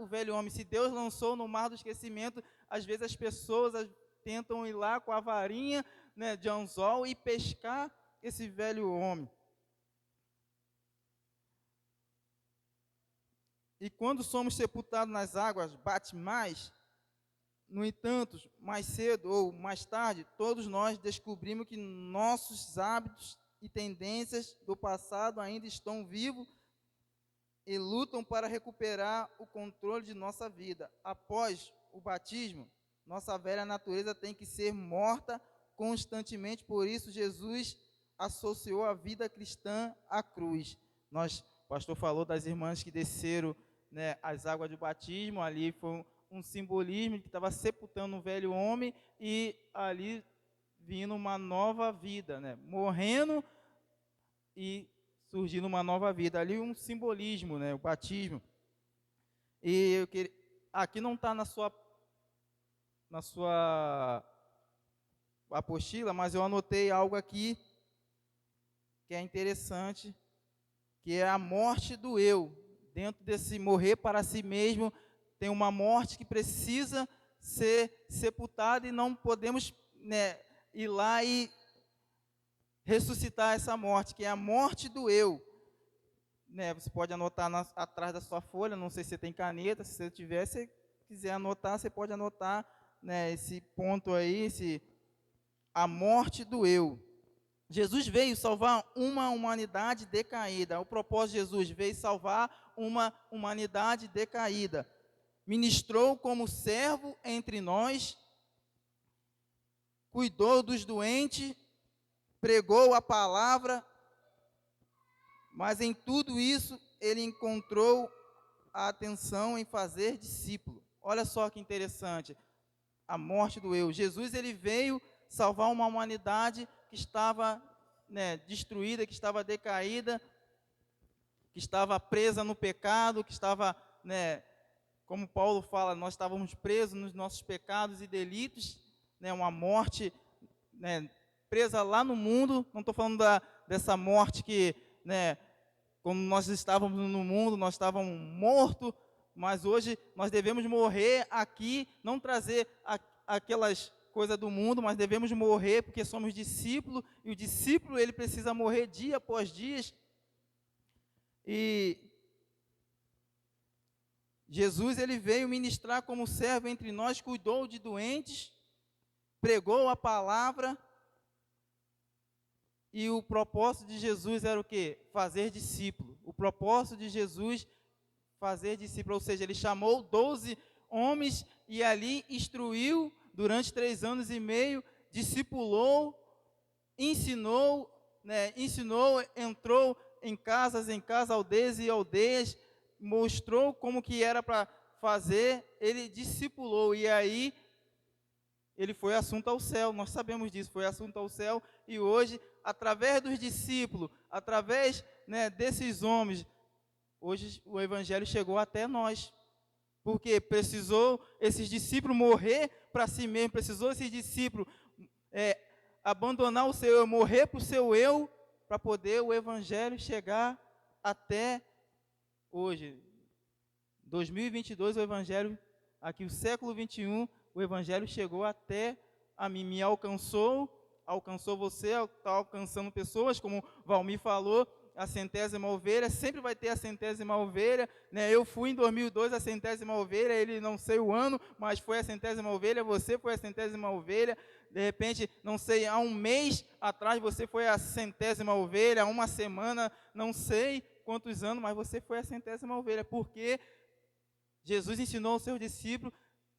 o velho homem. Se Deus lançou no mar do esquecimento, às vezes as pessoas tentam ir lá com a varinha, né, de anzol e pescar esse velho homem. E quando somos sepultados nas águas batismais, no entanto, mais cedo ou mais tarde, todos nós descobrimos que nossos hábitos e tendências do passado ainda estão vivos e lutam para recuperar o controle de nossa vida. Após o batismo, nossa velha natureza tem que ser morta constantemente, por isso Jesus associou a vida cristã à cruz. O pastor falou das irmãs que desceram, né, as águas do batismo, ali foi um simbolismo que estava sepultando o velho homem e ali vindo uma nova vida, né, morrendo e surgindo uma nova vida. Ali um simbolismo, né, o batismo. E eu queria, aqui não está na sua apostila, mas eu anotei algo aqui que é interessante, que é a morte do eu. Dentro desse morrer para si mesmo, tem uma morte que precisa ser sepultada e não podemos, né, ir lá e ressuscitar essa morte, que é a morte do eu. Né, você pode anotar atrás da sua folha, não sei se você tem caneta, se você tiver, se quiser anotar, você pode anotar, né, esse ponto aí, a morte do eu. Jesus veio salvar uma humanidade decaída. O propósito de Jesus veio salvar uma humanidade decaída. Ministrou como servo entre nós, cuidou dos doentes, pregou a palavra, mas em tudo isso ele encontrou a atenção em fazer discípulo. Olha só que interessante, a morte do eu. Jesus, ele veio salvar uma humanidade que estava, né, destruída, que estava decaída, que estava presa no pecado, que estava, né, como Paulo fala, nós estávamos presos nos nossos pecados e delitos, né, uma morte, né, presa lá no mundo. Não estou falando dessa morte que, né, quando nós estávamos no mundo, nós estávamos mortos, mas hoje nós devemos morrer aqui, não trazer aquelas coisas do mundo, mas devemos morrer porque somos discípulos, e o discípulo, ele precisa morrer dia após dia. E Jesus, ele veio ministrar como servo entre nós, cuidou de doentes, pregou a palavra. E o propósito de Jesus era o quê? Fazer discípulo. O propósito de Jesus, fazer discípulo. Ou seja, ele chamou 12 homens e ali instruiu durante 3 anos e meio, discipulou, ensinou, né, entrou em casa, aldeias e aldeias, mostrou como que era para fazer, ele discipulou. E aí ele foi assunto ao céu, nós sabemos disso, foi assunto ao céu, e hoje, através dos discípulos, através, né, desses homens, hoje o evangelho chegou até nós, porque precisou esses discípulos morrer para si mesmo, precisou esses discípulos abandonar o seu eu, morrer para o seu eu, para poder o evangelho chegar até hoje. 2022, o evangelho, aqui o século 21, o evangelho chegou até a mim, me alcançou você, está alcançando pessoas, como Valmir falou, a centésima ovelha, sempre vai ter a centésima ovelha, né? Eu fui em 2002 a centésima ovelha, ele não sei o ano, mas foi a centésima ovelha, você foi a centésima ovelha, de repente, não sei, há um mês atrás você foi a centésima ovelha, há uma semana, não sei quantos anos, mas você foi a centésima ovelha, porque Jesus ensinou aos seus discípulos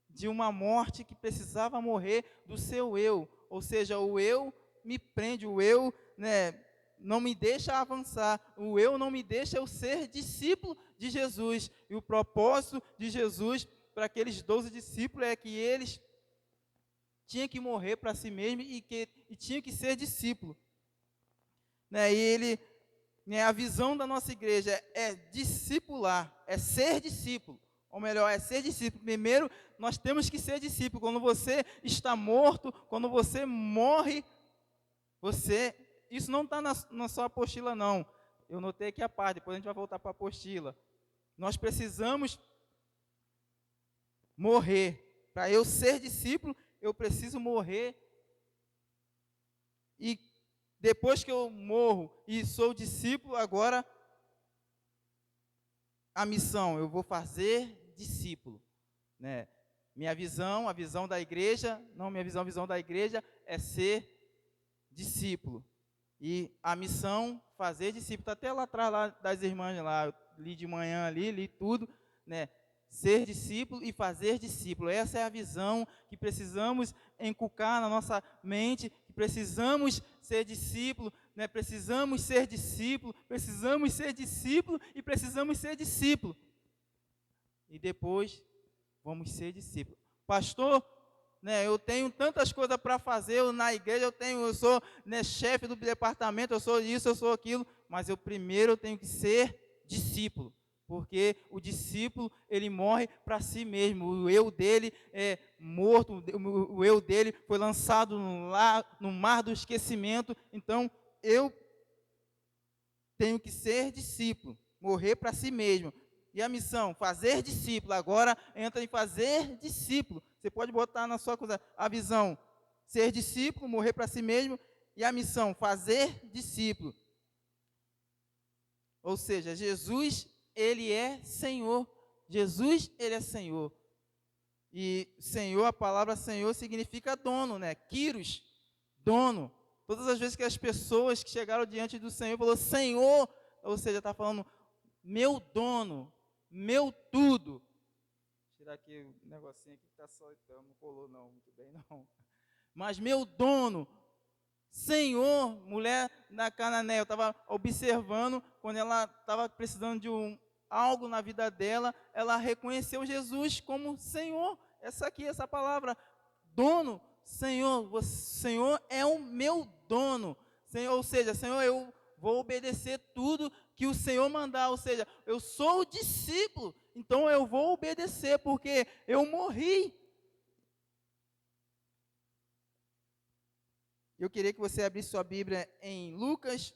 de uma morte que precisava morrer do seu eu, ou seja, o eu me prende, o eu, né, não me deixa avançar, o eu não me deixa eu ser discípulo de Jesus. E o propósito de Jesus para aqueles 12 discípulos é que eles tinham que morrer para si mesmos e tinham que ser discípulo. Né? E ele, né, a visão da nossa igreja é discipular, é ser discípulo. Ou melhor, é ser discípulo. Primeiro, nós temos que ser discípulo. Quando você está morto, quando você morre, isso não está na sua apostila, não. Eu notei aqui a parte, depois a gente vai voltar para a apostila. Nós precisamos morrer. Para eu ser discípulo, eu preciso morrer. E depois que eu morro e sou discípulo, agora a missão, eu vou fazer discípulo, né? Minha visão, a visão da igreja, não minha visão, a visão da igreja é ser discípulo. E a missão, fazer discípulo, está até lá atrás lá das irmãs lá, eu li de manhã ali, li tudo, né? Ser discípulo e fazer discípulo. Essa é a visão que precisamos inculcar na nossa mente, que precisamos ser discípulo, né? Precisamos ser discípulo, precisamos ser discípulo e precisamos ser discípulo. E depois vamos ser discípulo. Pastor, né, eu tenho tantas coisas para fazer, na igreja eu sou, né, chefe do departamento, eu sou isso, eu sou aquilo, mas eu primeiro tenho que ser discípulo, porque o discípulo, ele morre para si mesmo, o eu dele é morto, o eu dele foi lançado lá no mar do esquecimento, então eu tenho que ser discípulo, morrer para si mesmo. E a missão, fazer discípulo, agora entra em fazer discípulo. Você pode botar na sua coisa a visão, ser discípulo, morrer para si mesmo, e a missão, fazer discípulo. Ou seja, Jesus, ele é Senhor. Jesus, ele é Senhor. E Senhor, a palavra Senhor significa dono, né? Kyrios, dono. Todas as vezes que as pessoas que chegaram diante do Senhor falou Senhor, ou seja, está falando meu dono, meu tudo. Vou tirar aqui o negocinho aqui que está só, então, não colou não, muito bem não. Mas meu dono, Senhor, mulher na Canané, eu estava observando, quando ela estava precisando de algo na vida dela, ela reconheceu Jesus como Senhor. Essa palavra, dono, Senhor, Senhor é o meu dono. Senhor, ou seja, Senhor, eu vou obedecer tudo que o Senhor mandar, ou seja, eu sou o discípulo, então eu vou obedecer, porque eu morri. Eu queria que você abrisse sua Bíblia em Lucas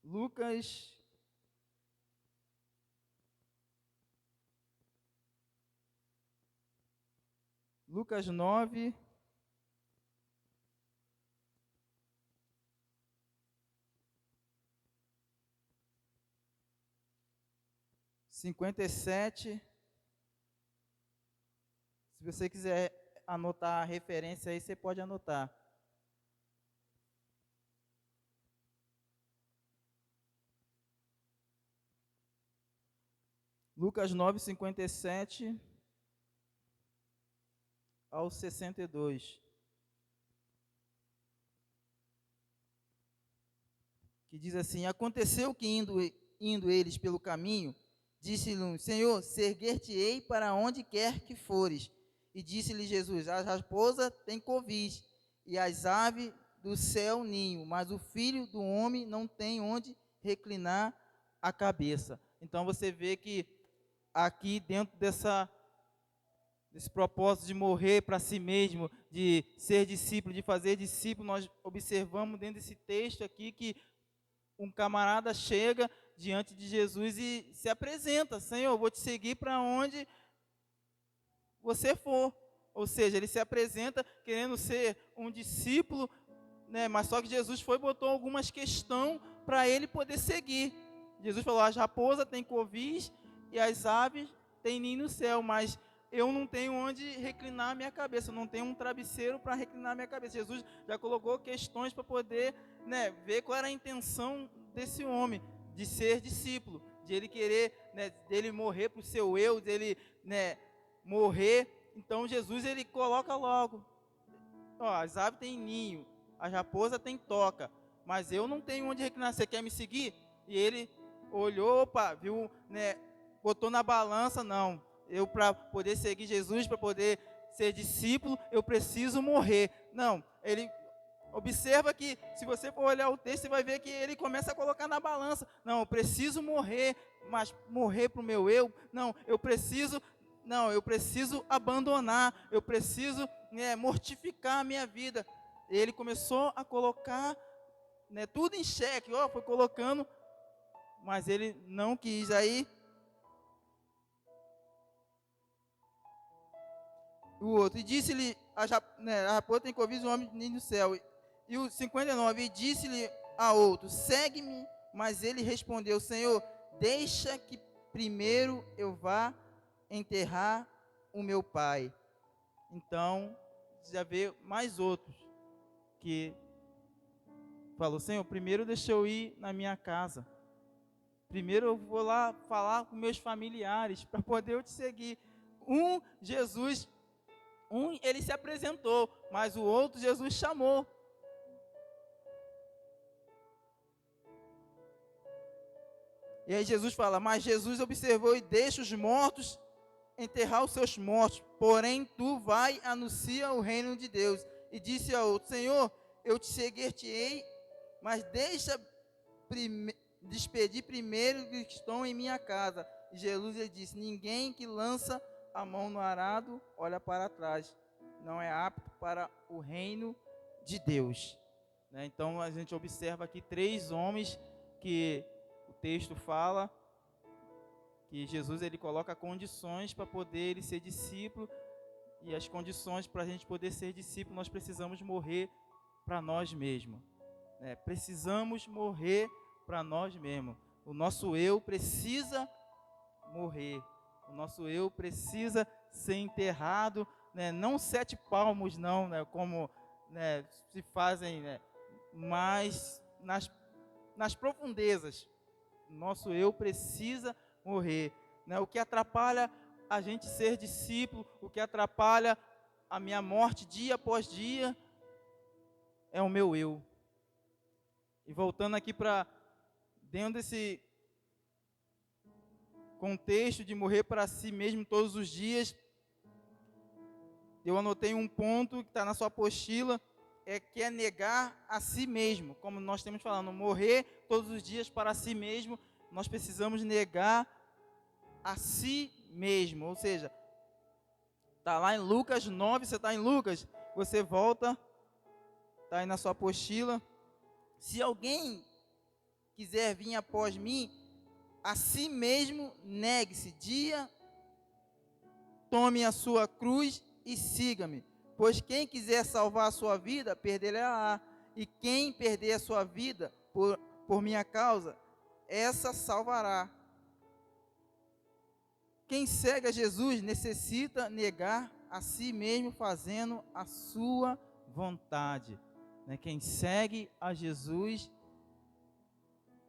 9, 57. Se você quiser anotar a referência aí, você pode anotar. Lucas 9, 57 ao 62. Que diz assim: aconteceu que indo eles pelo caminho, disse-lhe, Senhor, seguir-te-ei para onde quer que fores. E disse-lhe Jesus, a raposa tem covis, e as aves do céu ninho, mas o filho do homem não tem onde reclinar a cabeça. Então você vê que aqui dentro desse propósito de morrer para si mesmo, de ser discípulo, de fazer discípulo, nós observamos dentro desse texto aqui que um camarada chega diante de Jesus e se apresenta, Senhor, eu vou te seguir para onde você for. Ou seja, ele se apresenta querendo ser um discípulo, né? Mas só que Jesus foi e botou algumas questões para ele poder seguir. Jesus falou, as raposas têm covis e as aves têm ninho no céu, mas eu não tenho onde reclinar a minha cabeça, eu não tenho um travesseiro para reclinar a minha cabeça. Jesus já colocou questões para poder, né, ver qual era a intenção desse homem, de ser discípulo, de ele querer, né, dele morrer para o seu eu, dele, né, morrer. Então Jesus, ele coloca logo, ó, as aves têm ninho, a raposa tem toca, mas eu não tenho onde reclinar, você quer me seguir? E ele olhou, opa, viu, né, botou na balança, não, eu para poder seguir Jesus, para poder ser discípulo, eu preciso morrer. Não, ele observa que, se você for olhar o texto, você vai ver que ele começa a colocar na balança. Não, eu preciso morrer, mas morrer para o meu eu? Não, eu preciso abandonar, eu preciso, né, mortificar a minha vida. Ele começou a colocar, né, tudo em xeque, ó, foi colocando, mas ele não quis. Aí o outro. E disse-lhe, a raposa tem covido o homem no céu. E o 59, e disse-lhe a outro, segue-me. Mas ele respondeu, Senhor, deixa que primeiro eu vá enterrar o meu pai. Então, já vê mais outros que falou, Senhor, primeiro deixa eu ir na minha casa. Primeiro eu vou lá falar com meus familiares para poder eu te seguir. Jesus, ele se apresentou, mas o outro Jesus chamou. E aí Jesus fala, mas Jesus observou e deixa os mortos enterrar os seus mortos, porém tu vai anuncia o reino de Deus. E disse ao outro, Senhor, eu te seguir-te-ei, mas deixa despedir primeiro os que estão em minha casa. E Jesus lhe disse, ninguém que lança a mão no arado olha para trás, não é apto para o reino de Deus. Então a gente observa aqui 3 homens que o texto fala que Jesus ele coloca condições para poder ele ser discípulo, e as condições para a gente poder ser discípulo, nós precisamos morrer para nós mesmos. Precisamos morrer para nós mesmos. O nosso eu precisa morrer. O nosso eu precisa ser enterrado, não 7 palmos não, como se fazem, mas nas profundezas. Nosso eu precisa morrer. O que atrapalha a gente ser discípulo, o que atrapalha a minha morte dia após dia, é o meu eu. E voltando aqui para dentro desse contexto de morrer para si mesmo todos os dias, eu anotei um ponto que está na sua apostila, que é negar a si mesmo. Como nós temos falando, morrer todos os dias para si mesmo, nós precisamos negar a si mesmo. Ou seja, está lá em Lucas 9, você está em Lucas, você volta, está aí na sua apostila. Se alguém quiser vir após mim, a si mesmo negue-se, tome a sua cruz e siga-me. Pois quem quiser salvar a sua vida, perdê-la-á. E quem perder a sua vida por minha causa, essa salvará. Quem segue a Jesus necessita negar a si mesmo, fazendo a sua vontade. Quem segue a Jesus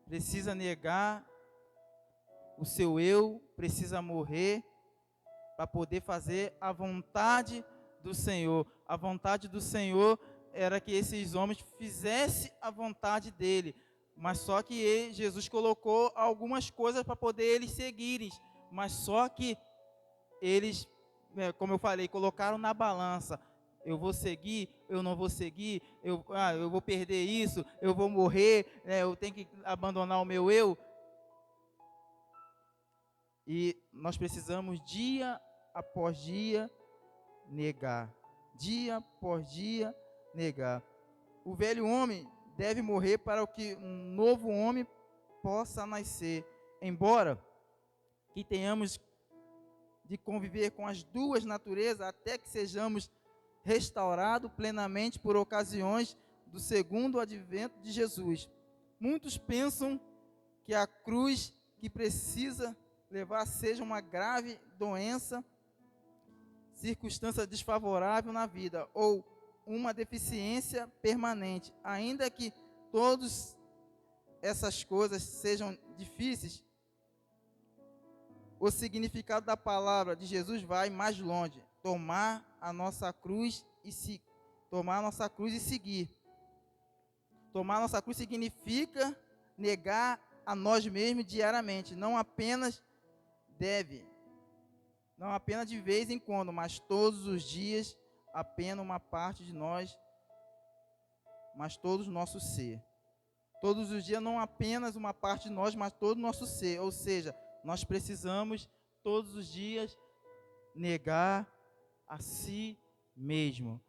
precisa negar o seu eu, precisa morrer para poder fazer a vontade do Senhor. A vontade do Senhor era que esses homens fizessem a vontade dele, mas só que Jesus colocou algumas coisas para poder eles seguirem, mas só que eles, como eu falei, colocaram na balança. Eu vou seguir, eu não vou seguir, eu vou perder isso, eu vou morrer, eu tenho que abandonar o meu eu. E nós precisamos dia após dia negar. Dia após dia negar. O velho homem deve morrer para que um novo homem possa nascer. Embora que tenhamos de conviver com as duas naturezas até que sejamos restaurados plenamente por ocasiões do segundo advento de Jesus. Muitos pensam que a cruz que precisa levar seja uma grave doença, circunstância desfavorável na vida, ou uma deficiência permanente. Ainda que todas essas coisas sejam difíceis, o significado da palavra de Jesus vai mais longe. Tomar a nossa cruz e seguir. Tomar a nossa cruz significa negar a nós mesmos diariamente, não apenas de vez em quando, mas todos os dias, apenas uma parte de nós, mas todo o nosso ser. Todos os dias, não apenas uma parte de nós, mas todo o nosso ser. Ou seja, nós precisamos todos os dias negar a si mesmo.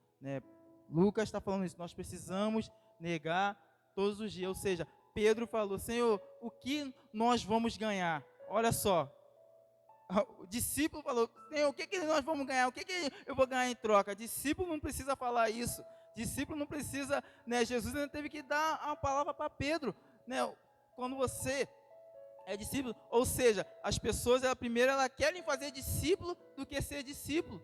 Lucas está falando isso, nós precisamos negar todos os dias. Ou seja, Pedro falou, Senhor, o que nós vamos ganhar? Olha só, O discípulo falou: Senhor, o que que nós vamos ganhar? O que que eu vou ganhar em troca? Discípulo não precisa falar isso. Discípulo não precisa, né? Jesus ainda teve que dar uma palavra para Pedro, né? Quando você é discípulo, ou seja, as pessoas, primeiro elas querem fazer discípulo do que ser discípulo.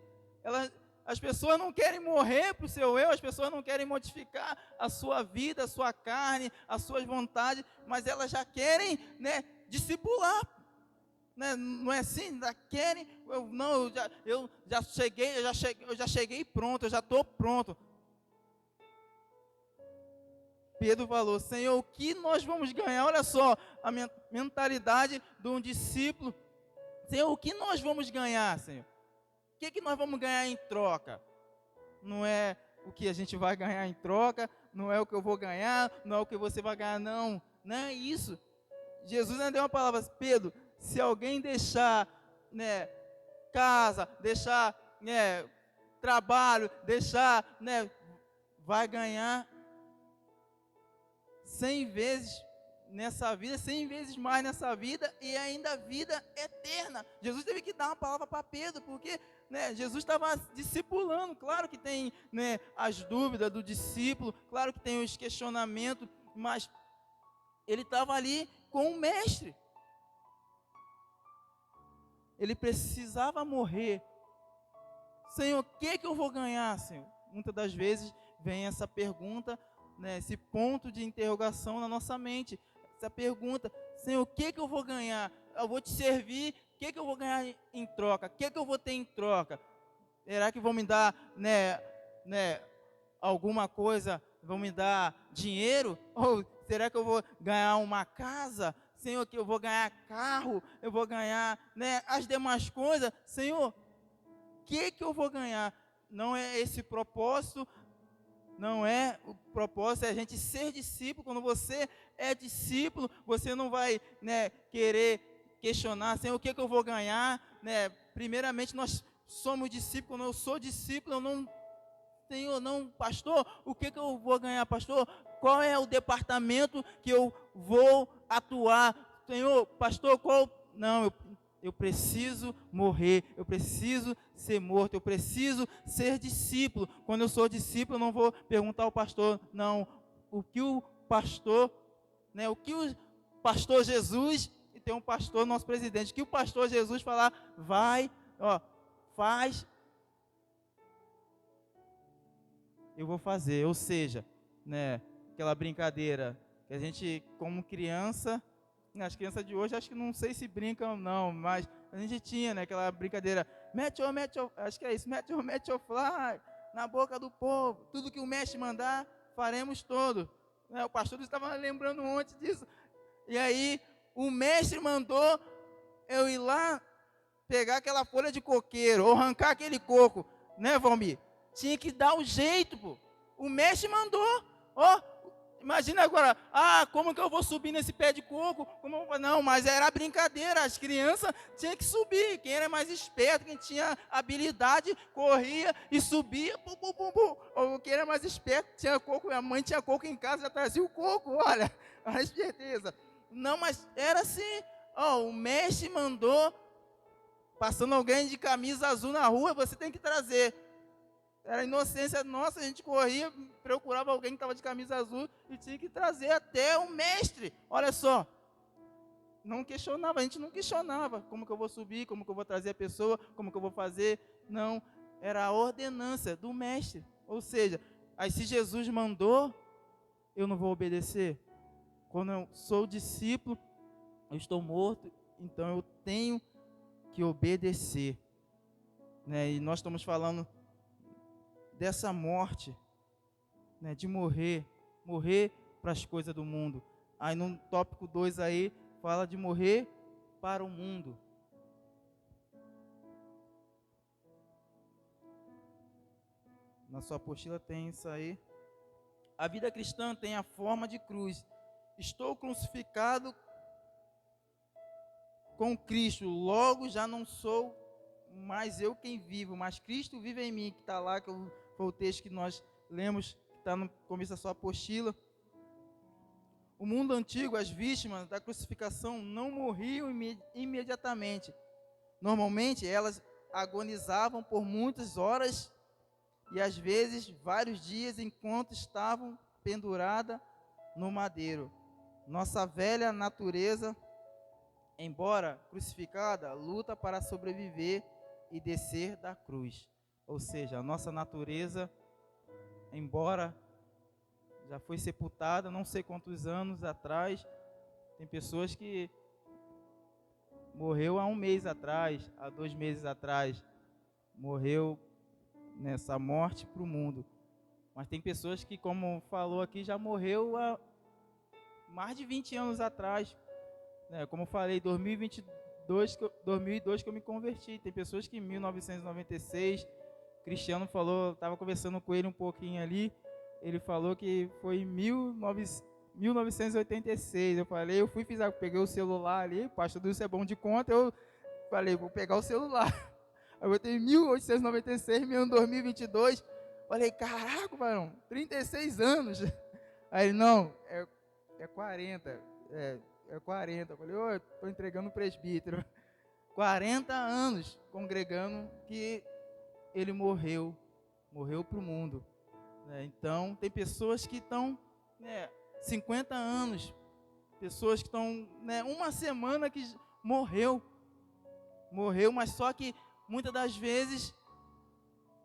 As pessoas não querem morrer para o seu eu, as pessoas não querem modificar a sua vida, a sua carne, as suas vontades, mas elas já querem, né, discipular. Né? Não é assim? Já querem, eu já cheguei pronto, eu já estou pronto. Pedro falou: Senhor, o que nós vamos ganhar? Olha só a mentalidade de um discípulo. Senhor, o que nós vamos ganhar, Senhor? O que nós vamos ganhar em troca? Não é o que a gente vai ganhar em troca, não é o que eu vou ganhar, não é o que você vai ganhar, não. Não é isso. Jesus ainda deu uma palavra: Pedro, se alguém deixar, né, casa, deixar, né, trabalho, deixar, né, vai ganhar 100 vezes nessa vida, 100 vezes mais nessa vida, e ainda vida eterna. Jesus teve que dar uma palavra para Pedro, porque, né, Jesus estava discipulando. Claro que tem, né, as dúvidas do discípulo, claro que tem os questionamentos, mas ele estava ali com o mestre. Ele precisava morrer. Senhor, o que eu vou ganhar, Senhor? Muitas das vezes vem essa pergunta, né, esse ponto de interrogação na nossa mente. Essa pergunta: Senhor, o que eu vou ganhar? Eu vou te servir, o que eu vou ganhar em troca? O que eu vou ter em troca? Será que vão me dar, né, alguma coisa? Vão me dar dinheiro? Ou será que eu vou ganhar uma casa? Senhor, que eu vou ganhar carro? Eu vou ganhar, né, as demais coisas? Senhor, o que eu vou ganhar? Não é esse propósito. Não é o propósito, é a gente ser discípulo. Quando você é discípulo, você não vai, né, querer questionar: Senhor, o que eu vou ganhar? Né? Primeiramente, nós somos discípulos. Quando eu sou discípulo, eu não, Senhor, não, pastor, o que eu vou ganhar, pastor? Qual é o departamento que eu vou atuar? Senhor, pastor, qual? Não, eu preciso morrer, eu preciso ser morto, eu preciso ser discípulo. Quando eu sou discípulo, eu não vou perguntar ao pastor, não, o que o pastor, né, o que o pastor Jesus, e tem um pastor, nosso presidente, o que o pastor Jesus falar, vai, ó, faz, eu vou fazer. Ou seja, né, aquela brincadeira que a gente, como criança, as crianças de hoje, acho que não sei se brincam não, mas a gente tinha, né, aquela brincadeira: acho que é isso, match or fly, na boca do povo, tudo que o mestre mandar, faremos todo. Né, o pastor estava lembrando ontem disso. E aí, o mestre mandou eu ir lá, pegar aquela folha de coqueiro, ou arrancar aquele coco, né, Valmir? Tinha que dar o jeito, pô. O mestre mandou, ó. Imagina agora: como que eu vou subir nesse pé de coco? Não, mas era brincadeira, as crianças tinham que subir. Quem era mais esperto, quem tinha habilidade, corria e subia. Pum, pum, pum, pum. Ou quem era mais esperto, tinha coco, a mãe tinha coco em casa, já trazia o coco, olha, a esperteza. Não, mas era assim, o mestre mandou, passando alguém de camisa azul na rua, você tem que trazer. Era inocência nossa, a gente corria, procurava alguém que estava de camisa azul e tinha que trazer até o mestre. Olha só, não questionava, a gente não questionava como que eu vou subir, como que eu vou trazer a pessoa, como que eu vou fazer. Não, era a ordenança do mestre. Ou seja, aí se Jesus mandou, eu não vou obedecer. Quando eu sou discípulo, eu estou morto, então eu tenho que obedecer. Né? E nós estamos falando dessa morte, né, de morrer para as coisas do mundo. Aí no tópico 2 aí, fala de morrer para o mundo. Na sua apostila tem isso aí. A vida cristã tem a forma de cruz. Estou crucificado com Cristo, logo já não sou mais eu quem vivo, mas Cristo vive em mim, que está lá, que foi o texto que nós lemos, que está no começo da sua apostila. O mundo antigo, as vítimas da crucificação não morriam imediatamente. Normalmente, elas agonizavam por muitas horas e às vezes vários dias enquanto estavam penduradas no madeiro. Nossa velha natureza, embora crucificada, luta para sobreviver e descer da cruz. Ou seja, a nossa natureza, embora já foi sepultada, não sei quantos anos atrás, tem pessoas que morreu há 1 mês atrás, há 2 meses atrás, morreu nessa morte para o mundo. Mas tem pessoas que, como falou aqui, já morreu há mais de 20 anos atrás, né? Como eu falei, 2002 que eu me converti. Tem pessoas que em 1996, Cristiano falou, estava conversando com ele um pouquinho ali, ele falou que foi em 1986. Eu falei, peguei o celular ali, pastor Dulce é bom de conta, eu falei, vou pegar o celular. Eu botei 1896, em 2022. Falei, caraca, varão, 36 anos. Aí ele, não, é 40. É 40. Eu falei, estou entregando o presbítero. 40 anos congregando que ele morreu para o mundo. Então, tem pessoas que estão 50 anos, pessoas que estão uma semana que morreu, mas só que muitas das vezes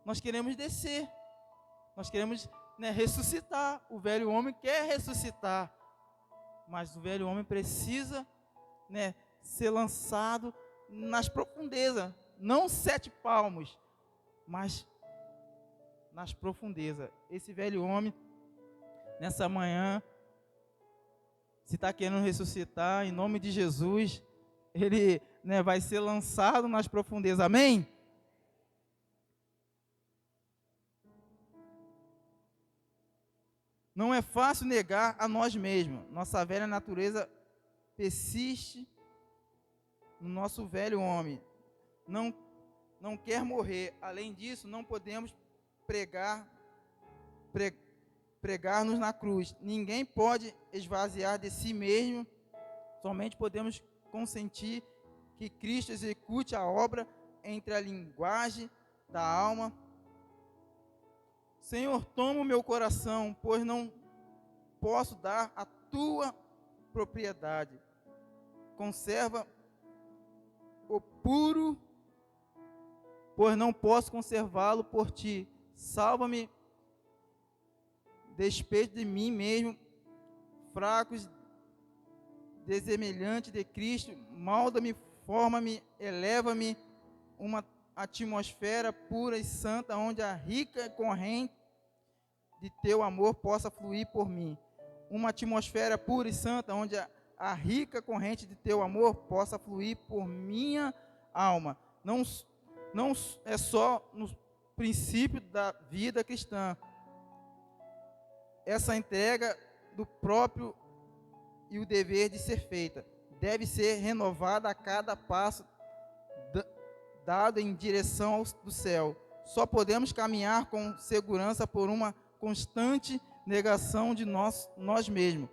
nós queremos descer, nós queremos ressuscitar. O velho homem quer ressuscitar, mas o velho homem precisa ser lançado nas profundezas, não 7 palmos, mas nas profundezas. Esse velho homem, nessa manhã, se está querendo ressuscitar, em nome de Jesus, ele vai ser lançado nas profundezas. Amém? Não é fácil negar a nós mesmos. Nossa velha natureza persiste no nosso velho homem. Não quer morrer. Além disso, não podemos pregar-nos na cruz. Ninguém pode esvaziar de si mesmo. Somente podemos consentir que Cristo execute a obra entre a linguagem da alma. Senhor, toma o meu coração, pois não posso dar a tua propriedade. Conserva o puro, pois não posso conservá-lo por ti. Salva-me, despeito de mim mesmo, fracos, desemelhante de Cristo. Molda-me, forma-me, eleva-me, uma atmosfera pura e santa, onde a rica corrente de teu amor possa fluir por mim. Uma atmosfera pura e santa, onde a rica corrente de teu amor possa fluir por minha alma. Não é só no princípio da vida cristã. Essa entrega do próprio e o dever de ser feita deve ser renovada a cada passo dado em direção do céu. Só podemos caminhar com segurança por uma constante negação de nós mesmos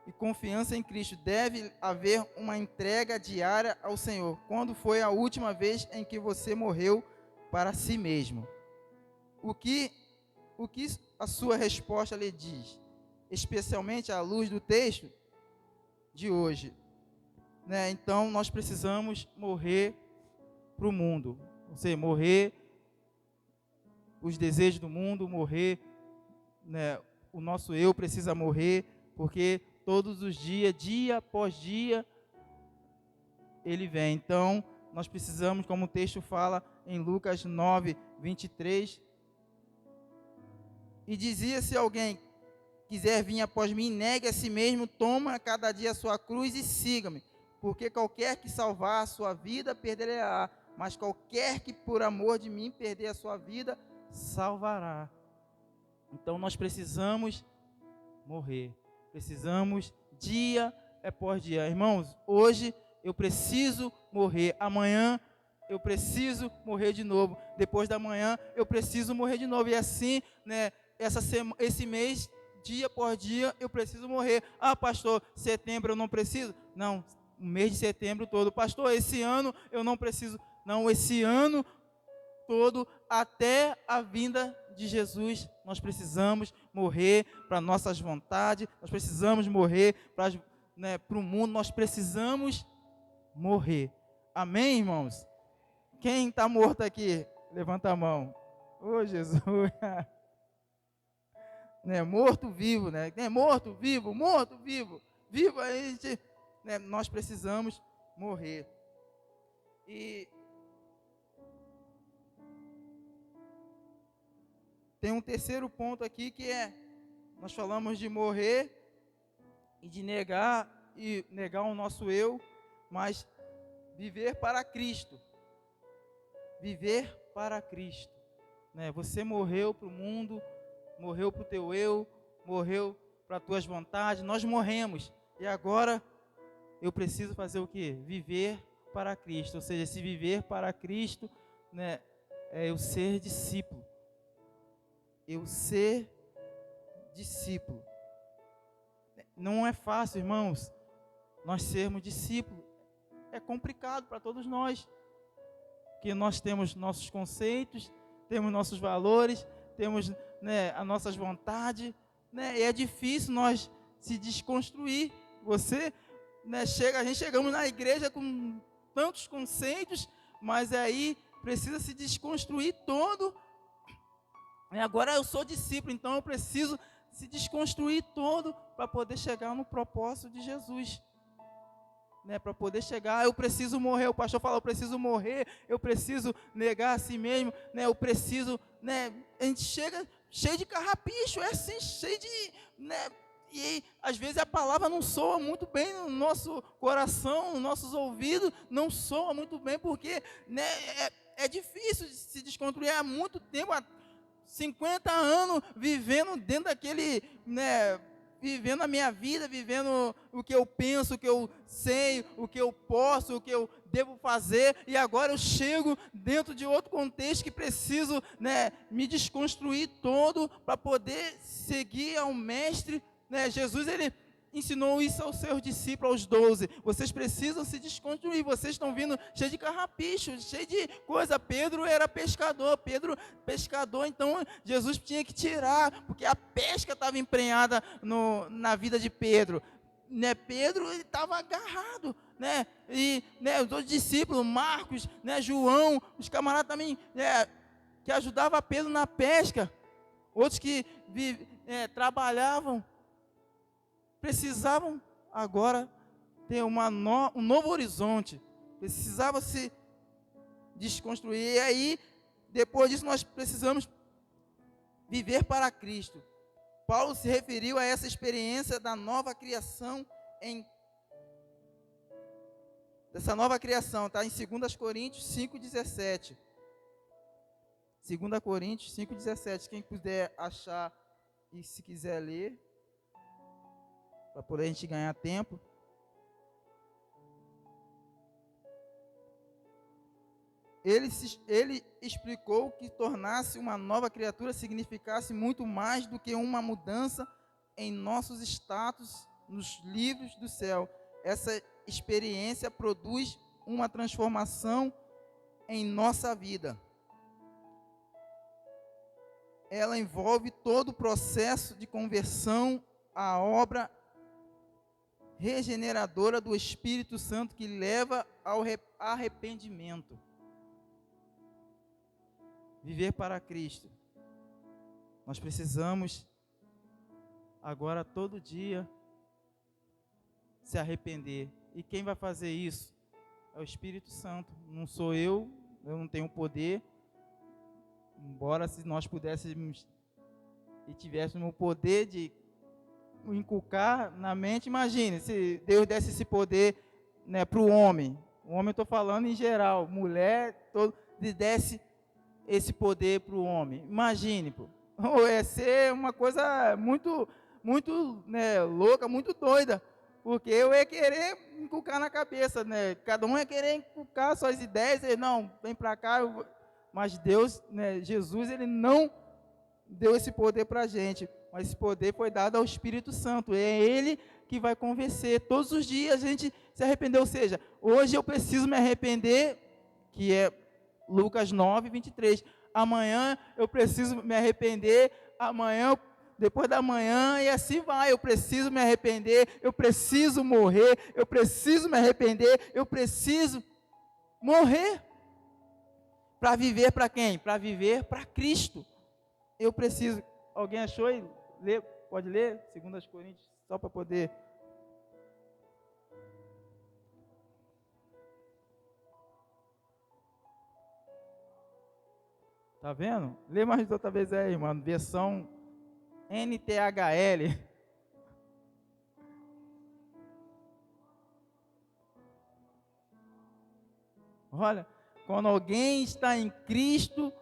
e confiança em Cristo. Deve haver uma entrega diária ao Senhor. Quando foi a última vez em que você morreu para si mesmo? O que a sua resposta lhe diz? Especialmente à luz do texto de hoje. Então, nós precisamos morrer para o mundo. Ou seja, morrer os desejos do mundo, morrer, o nosso eu precisa morrer, porque todos os dias, dia após dia, ele vem. Então, nós precisamos, como o texto fala em Lucas 9, 23, e dizia: se alguém quiser vir após mim, negue a si mesmo, toma cada dia a sua cruz e siga-me, porque qualquer que salvar a sua vida, perderá, mas qualquer que por amor de mim perder a sua vida, salvará. Então nós precisamos morrer, precisamos dia após dia. Irmãos, hoje eu preciso morrer, amanhã eu preciso morrer de novo, depois da manhã eu preciso morrer de novo, e assim, esse mês, dia por dia, eu preciso morrer. Ah, pastor, setembro eu não preciso? Não, o mês de setembro todo. Pastor, esse ano eu não preciso. Não, esse ano todo, até a vinda de Jesus, nós precisamos morrer para nossas vontades, nós precisamos morrer para, né, o mundo, nós precisamos morrer. Amém, irmãos? Quem está morto aqui? Levanta a mão. Ô, Jesus. Né, morto, vivo, né? Morto, vivo, vivo, a gente, né, nós precisamos morrer. E tem um terceiro ponto aqui que nós falamos de morrer e de negar o nosso eu, mas viver para Cristo. Viver para Cristo, né? Você morreu para o mundo, morreu para o teu eu, morreu para as tuas vontades, nós morremos. E agora eu preciso fazer o quê? Viver para Cristo. Ou seja, se viver para Cristo, né, é eu ser discípulo. Eu ser discípulo. Não é fácil, irmãos, nós sermos discípulos. É complicado para todos nós. Porque nós temos nossos conceitos, temos nossos valores, temos, né, as nossas vontades, né, e é difícil nós se desconstruir. Você, né, a gente chegamos na igreja com tantos conceitos, mas aí precisa se desconstruir todo. Agora eu sou discípulo, então eu preciso se desconstruir todo para poder chegar no propósito de Jesus. Né, para poder chegar, eu preciso morrer. O pastor fala, eu preciso morrer, eu preciso negar a si mesmo, né, eu preciso, né, a gente chega cheio de carrapicho, é assim, cheio de, né, e às vezes a palavra não soa muito bem no nosso coração, nos nossos ouvidos, não soa muito bem, porque, né, é difícil de se desconstruir. Há muito tempo, há 50 anos, vivendo dentro daquele, né, vivendo a minha vida, vivendo o que eu penso, o que eu sei, o que eu posso, o que eu devo fazer, e agora eu chego dentro de outro contexto que preciso, né, me desconstruir todo para poder seguir ao Mestre, né? Jesus, ele ensinou isso aos seus discípulos, aos 12. Vocês precisam se desconstruir. Vocês estão vindo cheio de carrapicho, cheio de coisa. Pedro era pescador. Então Jesus tinha que tirar, porque a pesca estava emprenhada na vida de Pedro. Né? Pedro, ele estava agarrado, né? E, né, os outros discípulos, Marcos, né, João, os camaradas também, né, que ajudavam Pedro na pesca. Outros que trabalhavam, precisavam agora ter um novo horizonte, precisava se desconstruir. E aí, depois disso, nós precisamos viver para Cristo. Paulo se referiu a essa experiência da nova criação, dessa nova criação, está em 2 Coríntios 5,17. 2 Coríntios 5,17, quem puder achar e se quiser ler, para poder a gente ganhar tempo. Ele explicou que tornar-se uma nova criatura significasse muito mais do que uma mudança em nossos status nos livros do céu. Essa experiência produz uma transformação em nossa vida. Ela envolve todo o processo de conversão, a obra regeneradora do Espírito Santo que leva ao arrependimento. Viver para Cristo. Nós precisamos agora todo dia se arrepender. E quem vai fazer isso? É o Espírito Santo. Não sou eu não tenho poder. Embora se nós pudéssemos e tivéssemos o poder de inculcar na mente, imagine, se Deus desse esse poder, né, para o homem eu estou falando em geral, mulher, desse esse poder para o homem, imagine, pô, ia ser uma coisa muito, muito, né, louca, muito doida, porque eu ia querer inculcar na cabeça, né, cada um ia querer inculcar suas ideias, não, vem para cá, mas Deus, né, Jesus, ele não deu esse poder para a gente, mas esse poder foi dado ao Espírito Santo. É Ele que vai convencer. Todos os dias a gente se arrependeu. Ou seja, hoje eu preciso me arrepender, que é Lucas 9, 23. Amanhã eu preciso me arrepender. Amanhã, depois da manhã, e assim vai. Eu preciso me arrepender. Eu preciso morrer. Eu preciso me arrepender. Eu preciso morrer. Para viver para quem? Para viver para Cristo. Eu preciso. Alguém achou aí? Pode ler? 2 Coríntios, só para poder. Tá vendo? Lê mais outra vez aí, mano. Versão NTHL. Olha, quando alguém está em Cristo,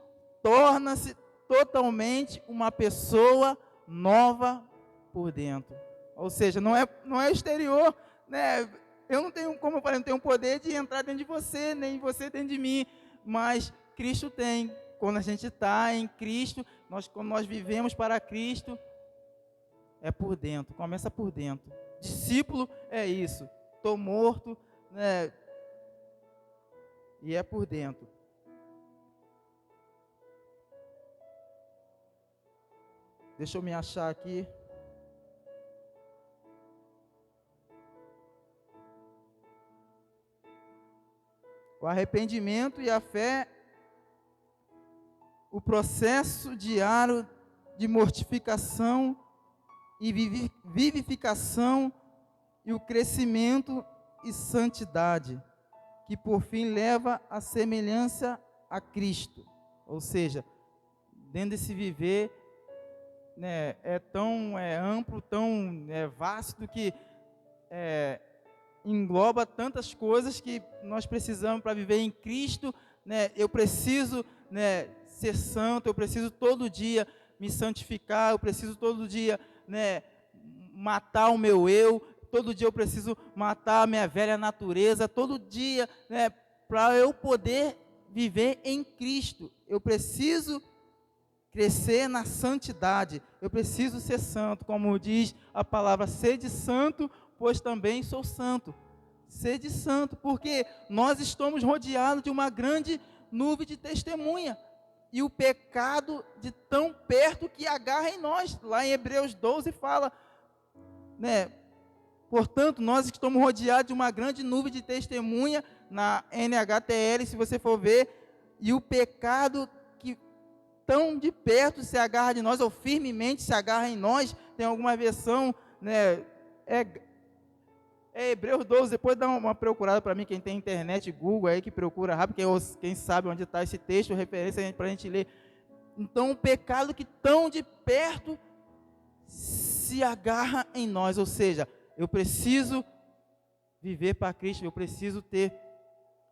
torna-se totalmente uma pessoa nova por dentro. Ou seja, não é exterior, né? Eu não tenho, como eu falei, não tenho o poder de entrar dentro de você, nem você dentro de mim, mas Cristo tem. Quando a gente está em Cristo, quando nós vivemos para Cristo, é por dentro, começa por dentro. Discípulo é isso. Estou morto, né? E é por dentro. Deixa eu me achar aqui. O arrependimento e a fé, o processo diário de mortificação e vivificação e o crescimento e santidade, que por fim leva à semelhança a Cristo. Ou seja, dentro desse viver, né, é tão amplo, tão vasto, que engloba tantas coisas que nós precisamos para viver em Cristo, né? Eu preciso, né, ser santo, eu preciso todo dia me santificar, eu preciso todo dia, né, matar o meu eu, todo dia eu preciso matar a minha velha natureza, todo dia, né, para eu poder viver em Cristo. Eu preciso crescer na santidade, eu preciso ser santo, como diz a palavra, sede santo, pois também sou santo. Sede santo, porque nós estamos rodeados de uma grande nuvem de testemunha, e o pecado de tão perto que agarra em nós. Lá em Hebreus 12 fala, né, portanto, nós estamos rodeados de uma grande nuvem de testemunha, na NHTL, se você for ver, e o pecado que tão de perto se agarra de nós, ou firmemente se agarra em nós. Tem alguma versão, né, Hebreus 12, depois dá uma procurada para mim, quem tem internet, Google aí, que procura rápido, quem sabe onde está esse texto, referência para a gente ler. Então, o pecado que tão de perto se agarra em nós, ou seja, eu preciso viver para Cristo, eu preciso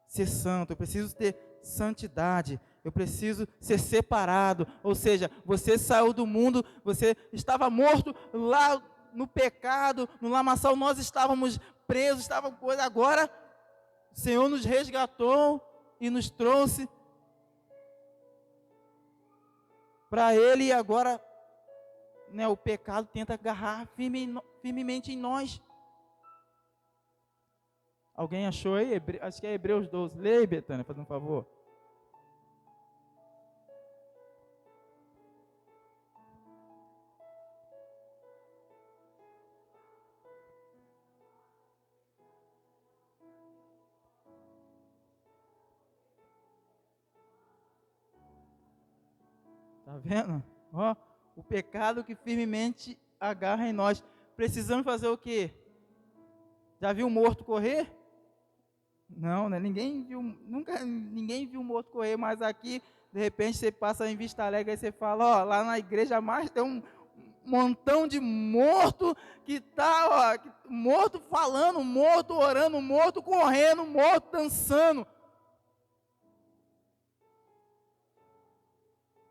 ser santo, eu preciso ter santidade, eu preciso ser separado. Ou seja, você saiu do mundo, você estava morto lá no pecado, no lamaçal, nós estávamos presos, agora o Senhor nos resgatou e nos trouxe para Ele, e agora, né, o pecado tenta agarrar firmemente em nós. Alguém achou aí? Acho que é Hebreus 12. Lê aí, Betânia, faz um favor. Tá vendo? Ó, o pecado que firmemente agarra em nós. Precisamos fazer o quê? Já viu um morto correr? Não, né? Ninguém viu um morto correr, mas aqui, de repente, você passa em Vista Alegre e você fala, ó, lá na igreja mais tem um montão de morto que tá, ó, morto falando, morto orando, morto correndo, morto dançando.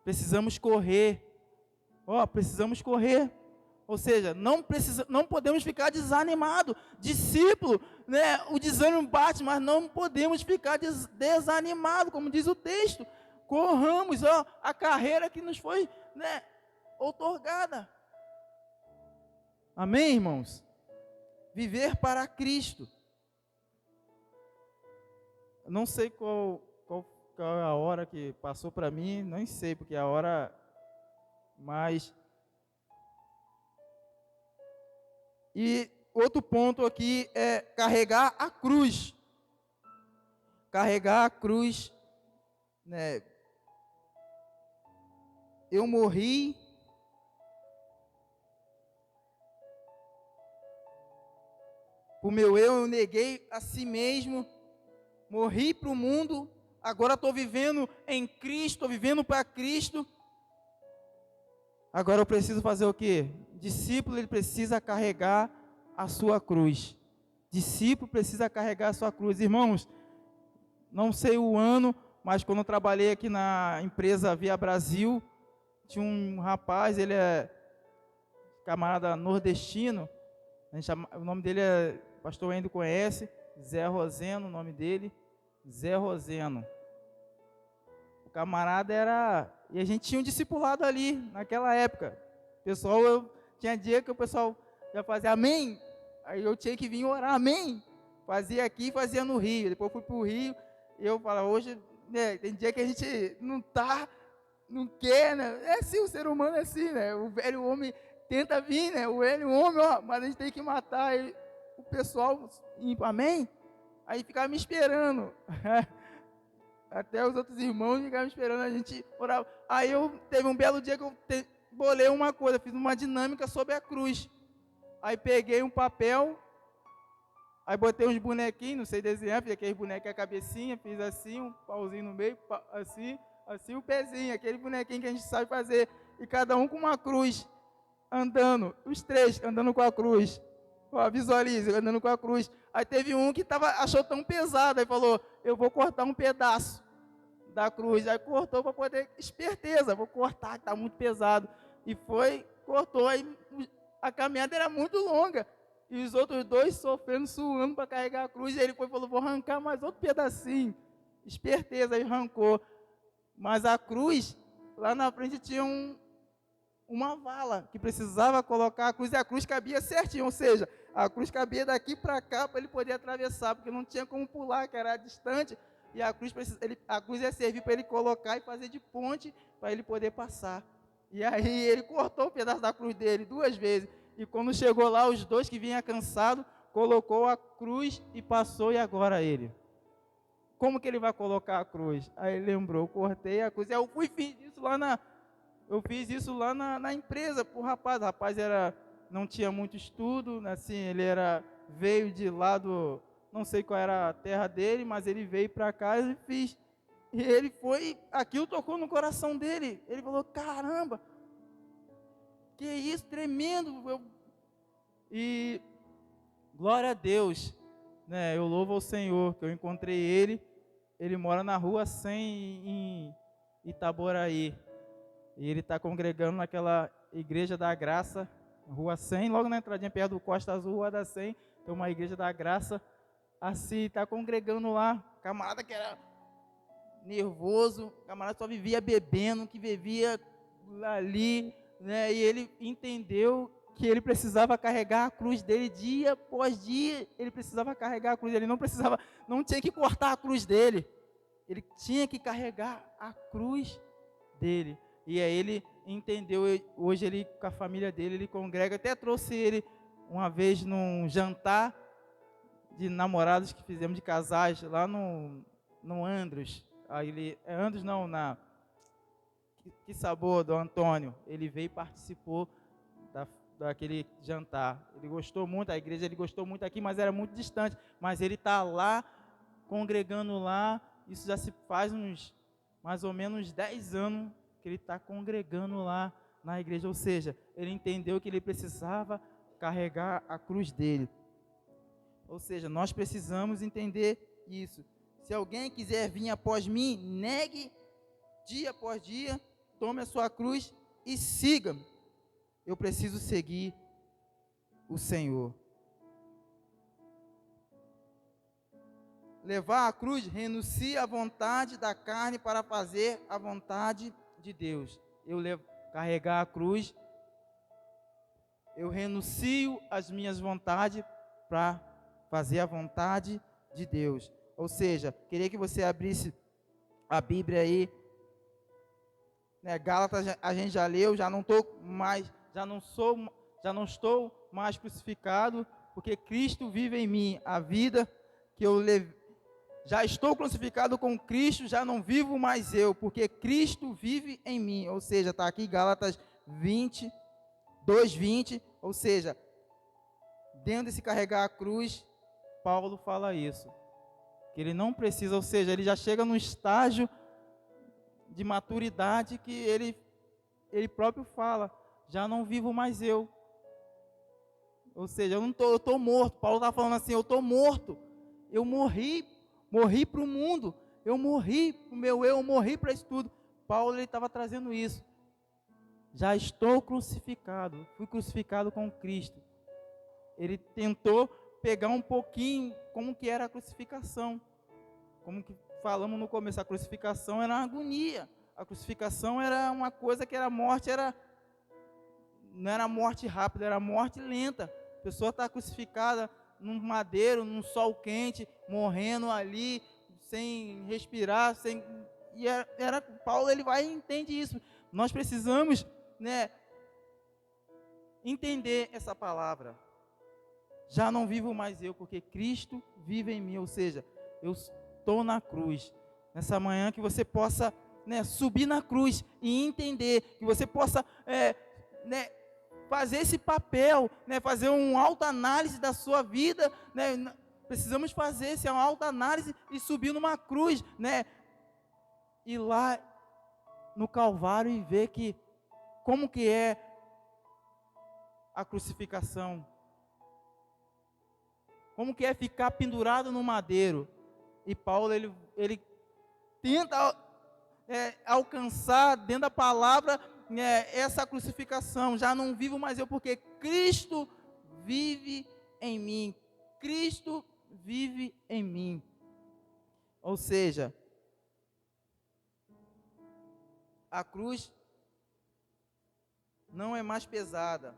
Precisamos correr. Ó, precisamos correr. Ou seja, não podemos ficar desanimados. Discípulo, né, o desânimo bate, mas não podemos ficar desanimados, como diz o texto. Corramos, ó, a carreira que nos foi, né, outorgada. Amém, irmãos? Viver para Cristo. Não sei qual é a hora que passou para mim, nem sei, porque a hora mais... E outro ponto aqui é carregar a cruz. Carregar a cruz, né? Eu morri o meu eu neguei a si mesmo, morri para o mundo, agora estou vivendo em Cristo, estou vivendo para Cristo. Agora eu preciso fazer o quê? Discípulo, ele precisa carregar a sua cruz. Discípulo precisa carregar a sua cruz. Irmãos, não sei o ano, mas quando eu trabalhei aqui na empresa Via Brasil, tinha um rapaz, ele é camarada nordestino, o nome dele é, o pastor Endo conhece, Zé Roseno, o nome dele, Zé Roseno. O camarada era, e a gente tinha um discipulado ali, naquela época. O pessoal, tinha dia que o pessoal já fazia amém, aí eu tinha que vir orar, amém. Fazia aqui, fazia no Rio, depois fui para o Rio, e eu falava, hoje, né, tem dia que a gente não quer, né? É assim, o ser humano é assim, né? O velho homem tenta vir, né? O velho homem, ó, mas a gente tem que matar ele. O pessoal, amém? Aí ficava me esperando. Até os outros irmãos ficavam me esperando, a gente orava. Aí teve um belo dia que eu bolei uma coisa, fiz uma dinâmica sobre a cruz. Aí peguei um papel, aí botei uns bonequinhos, não sei desenhar, fiz aqueles bonequinhos, a cabecinha, fiz assim, um pauzinho no meio, assim o pezinho, aquele bonequinho que a gente sabe fazer, e cada um com uma cruz, andando, os três andando com a cruz. Ó, visualize, andando com a cruz. Aí teve um que achou tão pesado, aí falou, eu vou cortar um pedaço da cruz. Aí cortou para poder, esperteza, vou cortar, que está muito pesado. E foi, cortou, aí a caminhada era muito longa. E os outros dois sofrendo, suando para carregar a cruz. E ele falou, vou arrancar mais outro pedacinho. Esperteza, aí arrancou. Mas a cruz, lá na frente tinha uma vala que precisava colocar a cruz, e a cruz cabia certinho, ou seja, a cruz cabia daqui para cá para ele poder atravessar, porque não tinha como pular, que era distante, e a cruz ia servir para ele colocar e fazer de ponte para ele poder passar. E aí ele cortou um pedaço da cruz dele 2 vezes, e quando chegou lá, os dois que vinham cansados, colocou a cruz e passou, e agora ele? Como que ele vai colocar a cruz? Aí ele lembrou, cortei a cruz, eu fiz isso lá na empresa para o rapaz. O rapaz não tinha muito estudo, assim, veio de lá não sei qual era a terra dele, mas ele veio para cá e fiz. E ele foi, aquilo tocou no coração dele. Ele falou, caramba, que isso, tremendo. E glória a Deus, né? Eu louvo ao Senhor, que eu encontrei ele mora na rua 100 em Itaboraí. E ele está congregando naquela Igreja da Graça, Rua 100, logo na entradinha perto do Costa Azul, Rua da 100, tem uma Igreja da Graça, assim, está congregando lá, camarada que era nervoso, camarada só vivia bebendo, que vivia ali, né, e ele entendeu que ele precisava carregar a cruz dele dia após dia, ele precisava carregar a cruz dele, não tinha que cortar a cruz dele, ele tinha que carregar a cruz dele. E aí ele entendeu, hoje ele com a família dele, ele congrega, até trouxe ele uma vez num jantar de namorados que fizemos de casais lá no Andros. Aí Andros não, que sabor do Antônio. Ele veio e participou daquele jantar. Ele gostou muito, a igreja ele gostou muito aqui, mas era muito distante. Mas ele está lá, congregando lá, isso já se faz mais ou menos 10 anos, que ele está congregando lá na igreja, ou seja, ele entendeu que ele precisava carregar a cruz dele. Ou seja, nós precisamos entender isso. Se alguém quiser vir após mim, negue dia após dia, tome a sua cruz e siga-me. Eu preciso seguir o Senhor. Levar a cruz, renuncia à vontade da carne para fazer a vontade de Deus. carregar a cruz, eu renuncio às minhas vontades para fazer a vontade de Deus. Ou seja, queria que você abrisse a Bíblia aí, né? Gálatas a gente já leu, já não estou mais crucificado, porque Cristo vive em mim. A vida que eu já estou crucificado com Cristo, já não vivo mais eu, porque Cristo vive em mim. Ou seja, está aqui Gálatas 2:20, ou seja, dentro desse carregar a cruz, Paulo fala isso, que ele não precisa, ou seja, ele já chega no estágio de maturidade que ele próprio fala, já não vivo mais eu. Ou seja, eu estou morto. Paulo está falando assim, eu estou morto. Eu morri para o mundo. Eu morri para o meu eu morri para isso tudo. Paulo estava trazendo isso. Já estou crucificado. Fui crucificado com Cristo. Ele tentou pegar um pouquinho como que era a crucificação. Como que falamos no começo, a crucificação era uma agonia. A crucificação era uma coisa que era morte, não era morte rápida, era morte lenta. A pessoa está crucificada num madeiro, num sol quente, morrendo ali, sem respirar, Paulo ele vai e entende isso. Nós precisamos, né, entender essa palavra. Já não vivo mais eu, porque Cristo vive em mim. Ou seja, eu estou na cruz. Nessa manhã que você possa, né, subir na cruz e entender, que você possa né, fazer esse papel, né, fazer uma autoanálise da sua vida, né, precisamos fazer essa autoanálise e subir numa cruz, né, ir lá no Calvário e ver que, como que é a crucificação, como que é ficar pendurado no madeiro. E Paulo, ele tenta alcançar dentro da palavra essa crucificação. Já não vivo mais eu, porque Cristo vive em mim. Cristo vive em mim. Ou seja, a cruz não é mais pesada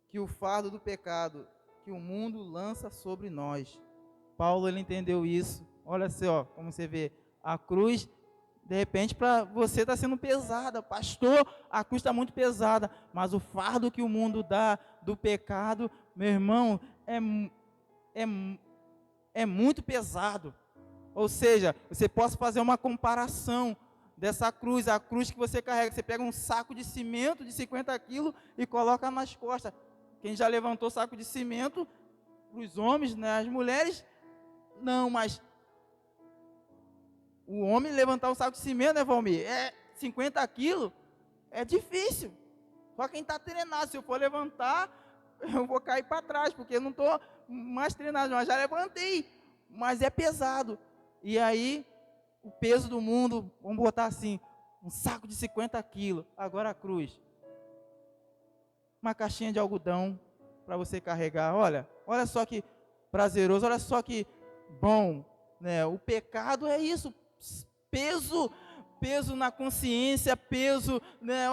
que o fardo do pecado que o mundo lança sobre nós. Paulo, ele entendeu isso. Olha só, como você vê, a cruz, de repente, para você está sendo pesada. Pastor, a cruz está muito pesada. Mas o fardo que o mundo dá do pecado, meu irmão, é muito pesado. Ou seja, você pode fazer uma comparação dessa cruz, a cruz que você carrega. Você pega um saco de cimento de 50 quilos e coloca nas costas. Quem já levantou saco de cimento, os homens, né, as mulheres, não, mas o homem levantar um saco de cimento, né, Valmir? 50 quilos, é difícil. Só quem está treinado, se eu for levantar, eu vou cair para trás, porque eu não estou mais treinado, mas já levantei. Mas é pesado. E aí, o peso do mundo, vamos botar assim, um saco de 50 quilos. Agora a cruz. Uma caixinha de algodão para você carregar. Olha só que prazeroso, olha só que bom, né? O pecado é isso, peso na consciência, peso, né?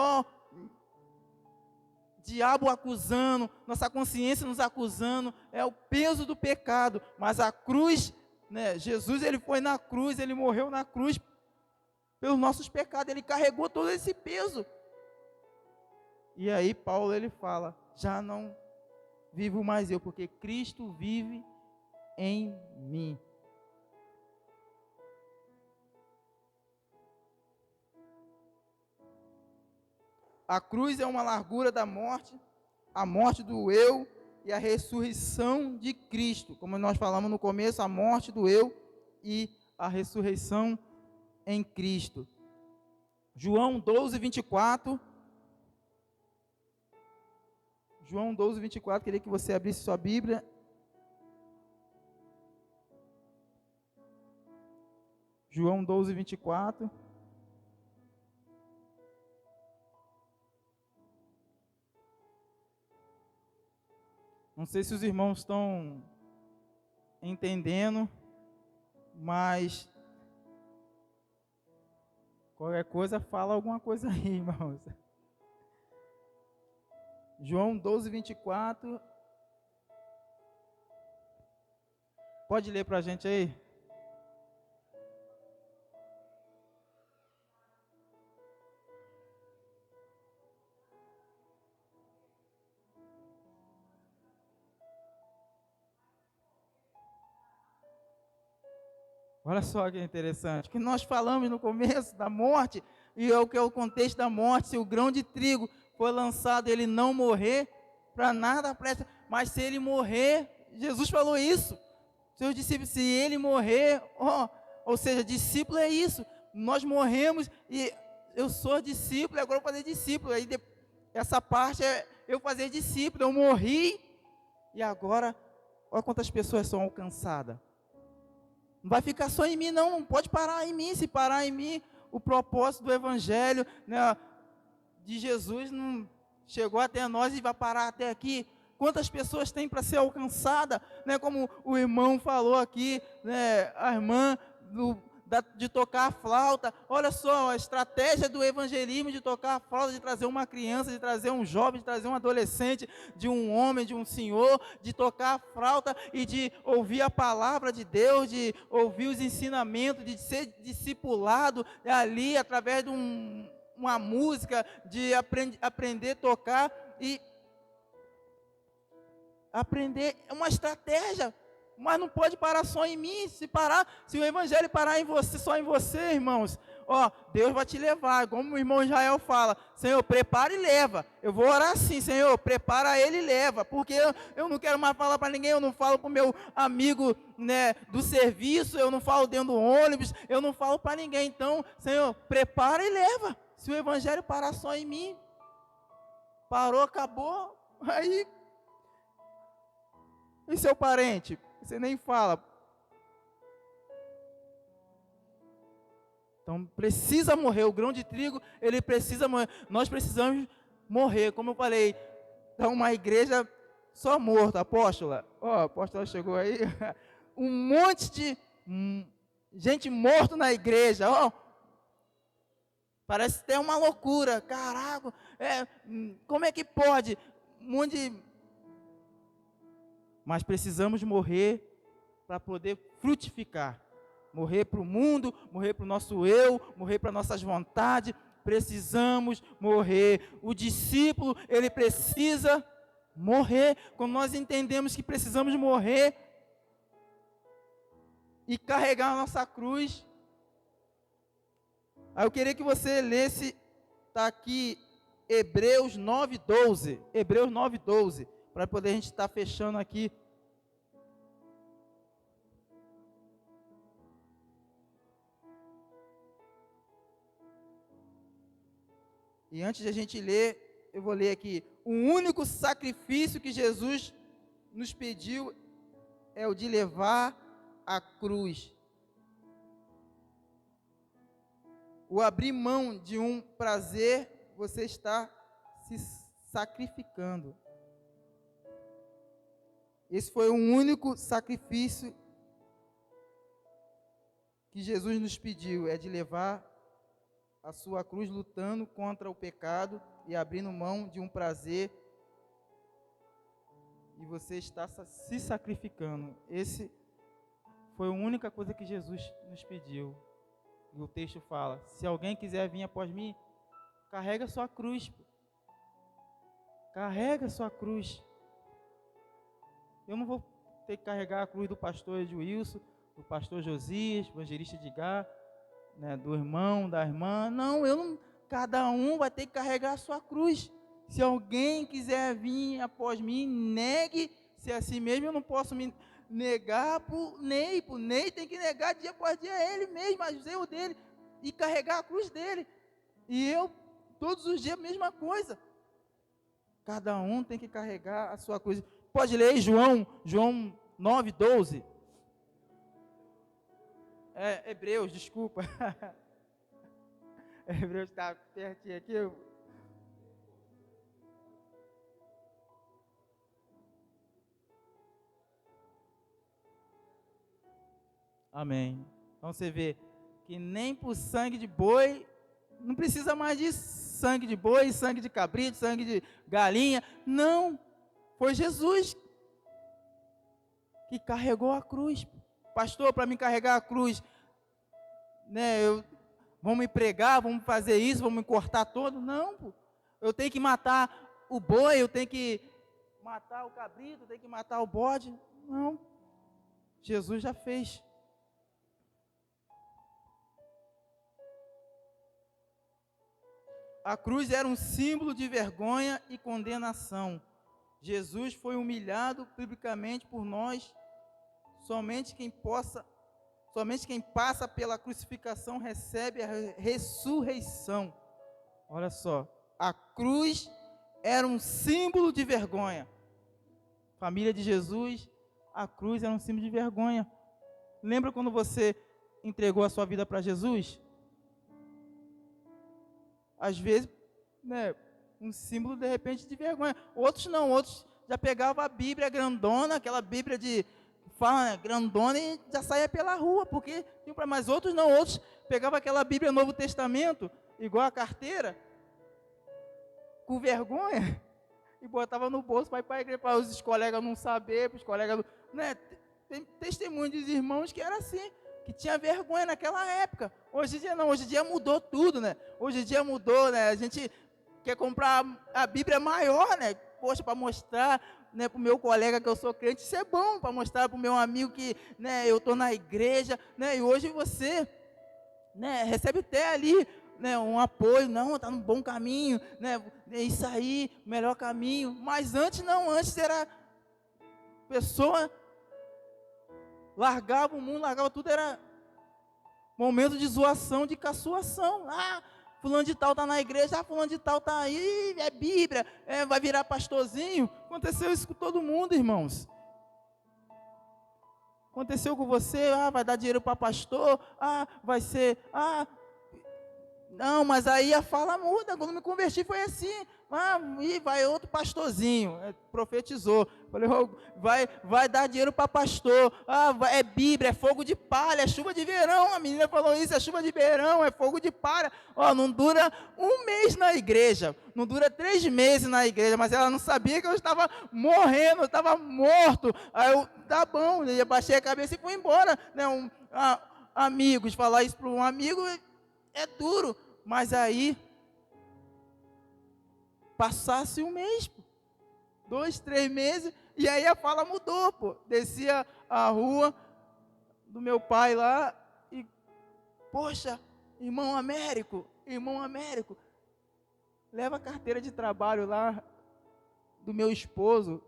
Diabo acusando, nossa consciência nos acusando, é o peso do pecado. Mas a cruz, né? Jesus, ele foi na cruz, ele morreu na cruz pelos nossos pecados, ele carregou todo esse peso. E aí Paulo, ele fala, já não vivo mais eu, porque Cristo vive em mim. A cruz é uma largura da morte, a morte do eu e a ressurreição de Cristo. Como nós falamos no começo, a morte do eu e a ressurreição em Cristo. João 12:24. João 12:24, queria que você abrisse sua Bíblia. João 12:24. Não sei se os irmãos estão entendendo, mas Qualquer coisa, fala alguma coisa aí, irmãos. João 12, 24. Pode ler para a gente aí? Olha só que interessante, que nós falamos no começo da morte, e é o que é o contexto da morte. Se o grão de trigo foi lançado, ele não morrer, para nada presta, mas se ele morrer, Jesus falou isso, seus discípulos, se ele morrer, ou seja, discípulo é isso, nós morremos, e eu sou discípulo, agora eu vou fazer discípulo, aí essa parte é eu fazer discípulo, eu morri, e agora, olha quantas pessoas são alcançadas. Não vai ficar só em mim, não pode parar em mim. Se parar em mim, o propósito do Evangelho, né, de Jesus não chegou até nós e vai parar até aqui. Quantas pessoas tem para ser alcançada, né, como o irmão falou aqui, né, a irmã de tocar a flauta. Olha só a estratégia do evangelismo, de tocar a flauta, de trazer uma criança, de trazer um jovem, de trazer um adolescente, de um homem, de um senhor, de tocar a flauta e de ouvir a palavra de Deus, de ouvir os ensinamentos, de ser discipulado ali através de uma música, de aprender a tocar e aprender uma estratégia. Mas não pode parar só em mim. Se o evangelho parar em você, só em você, irmãos, Deus vai te levar, como o irmão Israel fala: Senhor, prepara e leva. Eu vou orar assim: Senhor, prepara ele e leva, porque eu não quero mais falar para ninguém. Eu não falo para o meu amigo, né, do serviço, eu não falo dentro do ônibus, eu não falo para ninguém. Então, Senhor, prepara e leva. Se o evangelho parar só em mim, parou, acabou, aí, e seu parente? Você nem fala. Então precisa morrer. O grão de trigo, ele precisa morrer. Nós precisamos morrer. Como eu falei, é uma igreja só morta, apóstola. A apóstola chegou aí. Um monte de gente morta na igreja. Parece até uma loucura. Caraca, como é que pode? Um monte de... Mas precisamos morrer para poder frutificar. Morrer para o mundo, morrer para o nosso eu, morrer para nossas vontades. Precisamos morrer. O discípulo, ele precisa morrer. Quando nós entendemos que precisamos morrer e carregar a nossa cruz. Aí eu queria que você lesse, está aqui, Hebreus 9:12. Hebreus 9:12. Para poder a gente estar fechando aqui. E antes de a gente ler, eu vou ler aqui. O único sacrifício que Jesus nos pediu é o de levar a cruz. O abrir mão de um prazer, você está se sacrificando. Esse foi o único sacrifício que Jesus nos pediu, é de levar a sua cruz, lutando contra o pecado e abrindo mão de um prazer, e você está se sacrificando. Esse foi a única coisa que Jesus nos pediu. E o texto fala: se alguém quiser vir após mim, carrega a sua cruz. Carrega a sua cruz. Eu não vou ter que carregar a cruz do pastor Edilson, do pastor Josias, evangelista Edgar, né, do irmão, da irmã. Não, eu não. Cada um vai ter que carregar a sua cruz. Se alguém quiser vir após mim, negue-se a si mesmo. Eu não posso me negar para o Ney. O Ney tem que negar dia após dia ele mesmo, os erros dele, e carregar a cruz dele. E eu, todos os dias, a mesma coisa. Cada um tem que carregar a sua cruz. Pode ler aí, João 9:12. Hebreus, desculpa. Hebreus está pertinho aqui. Amém. Então você vê que nem por sangue de boi Não precisa mais de sangue de boi, sangue de cabrito, sangue de galinha. Não, foi Jesus que carregou a cruz. Pastor, para me carregar a cruz, né, vão me pregar, vão fazer isso, vão me cortar todo. Não, pô. Eu tenho que matar o boi, eu tenho que matar o cabrito, eu tenho que matar o bode. Não, Jesus já fez. A cruz era um símbolo de vergonha e condenação. Jesus foi humilhado publicamente por nós. Somente quem passa pela crucificação recebe a ressurreição. Olha só, a cruz era um símbolo de vergonha. Família de Jesus, a cruz era um símbolo de vergonha. Lembra quando você entregou a sua vida para Jesus? Às vezes, né, um símbolo de repente de vergonha. Outros não, outros já pegavam a Bíblia grandona, aquela Bíblia de fala, né, grandona, e já saía pela rua, porque mas outros não, outros pegavam aquela Bíblia Novo Testamento, igual a carteira, com vergonha, e botava no bolso para ir para a igreja, para os colegas não saber, para os colegas, né, tem testemunho dos irmãos que era assim, que tinha vergonha naquela época. Hoje em dia não, hoje em dia mudou tudo, né? Hoje em dia mudou, né? A gente quer comprar a Bíblia maior, né? Poxa, para mostrar, né, para o meu colega que eu sou crente, isso é bom, para mostrar para o meu amigo que, né, eu estou na igreja, né? E hoje você, né, recebe até ali, né, um apoio, não, está no bom caminho, né? É isso aí, melhor caminho. Mas antes não, antes era pessoa largava o mundo, largava tudo, era momento de zoação, de caçoação. Ah, fulano de tal está na igreja, fulano de tal está aí, é Bíblia, vai virar pastorzinho. Aconteceu isso com todo mundo, irmãos. Aconteceu com você, vai dar dinheiro para pastor, vai ser, não, mas aí a fala muda. Quando me converti foi assim. E vai outro pastorzinho, profetizou. Falei, vai dar dinheiro para pastor. É Bíblia, é fogo de palha, é chuva de verão. A menina falou isso, é chuva de verão, é fogo de palha. Não dura um mês na igreja, não dura 3 meses na igreja, mas ela não sabia que eu estava morrendo, eu estava morto. Aí eu, tá bom, eu baixei a cabeça e fui embora. Né? Amigos, falar isso para um amigo é duro, mas aí passasse um mês, 2, 3 meses, e aí a fala mudou, pô. Descia a rua do meu pai lá e, poxa, irmão Américo, leva a carteira de trabalho lá do meu esposo,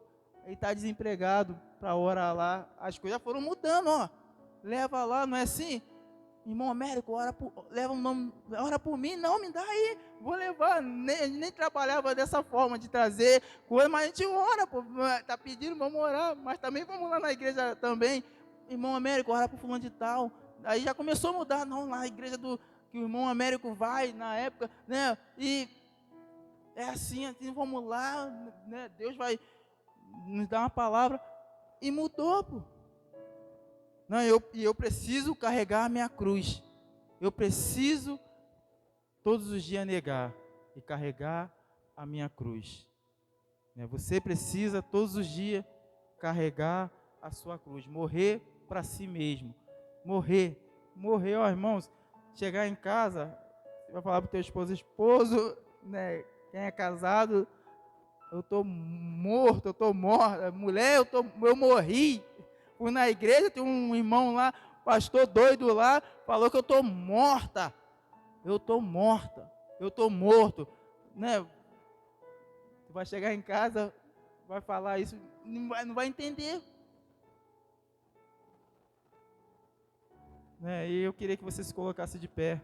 ele está desempregado para orar lá. As coisas foram mudando, ó. Leva lá, não é assim? Irmão Américo, ora por mim, não, me dá aí, vou levar. Nem trabalhava dessa forma de trazer coisa, mas a gente ora, pô, tá pedindo, vamos orar, mas também vamos lá na igreja também. Irmão Américo, ora por fulano de tal. Aí já começou a mudar, não, na igreja que o irmão Américo vai na época, né? E é assim, vamos lá, né? Deus vai nos dar uma palavra. E mudou, pô. Não, eu preciso carregar a minha cruz. Eu preciso todos os dias negar e carregar a minha cruz. Você precisa todos os dias carregar a sua cruz. Morrer para si mesmo. Morrer, ó, irmãos. Chegar em casa, você vai falar para o teu esposo, né? Quem é casado, eu estou morto, eu estou morta. Mulher, eu morri. Fui na igreja, tem um irmão lá, pastor doido lá, falou que eu estou morta. Eu estou morto. Né? Tu vai chegar em casa, vai falar isso, não vai entender. Né? E eu queria que você se colocasse de pé.